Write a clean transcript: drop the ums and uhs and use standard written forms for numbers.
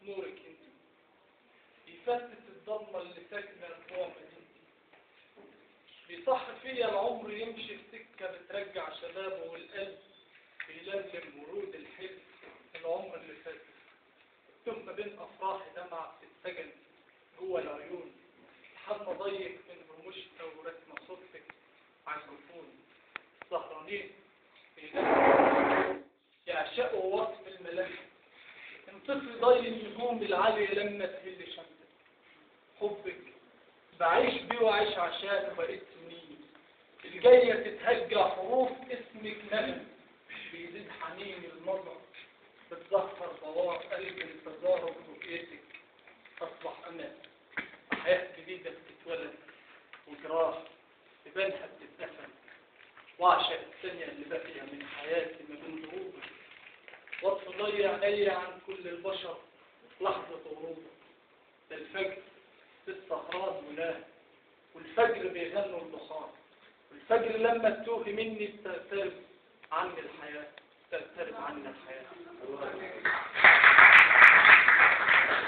نورك انت، بيفتت الضلمة اللي ساكنة جوه مدينتي، بيصح فيا العمر يمشي السكة بترجع شبابه والقلب بيلملم ورود الحلم العمر اللي فات، ثم بين أفراحي دمعة بتتسجن جوه العيون لحد ما ضيق من رموشنا ورسمة صوتك على الجفون، سهرانين يعشقوا وصف الملاحم، انطفي ضي النجوم العالية لما تهل شمسك، حبك بعيش بيه وعيش عشانه بقيت سنين، الجاية تتهجى حروف اسمك نغم، بيزيد حنين النظر بتزهر بوار قلب التظاهر برؤيتك، تصبح أمان حياة جديدة بتتولد وجراح ببالها بتتدفن، وعشق الثانية اللي باقية من حياتي ما بين ضروبك، واطفي عيني عن كل البشر لحظة غروبك، ده الفجر في السهران مناه، والفجر بيغنوا الدخان، والفجر لما تتوهي مني بتقترب عني الحياة، تقترب عني الحياة.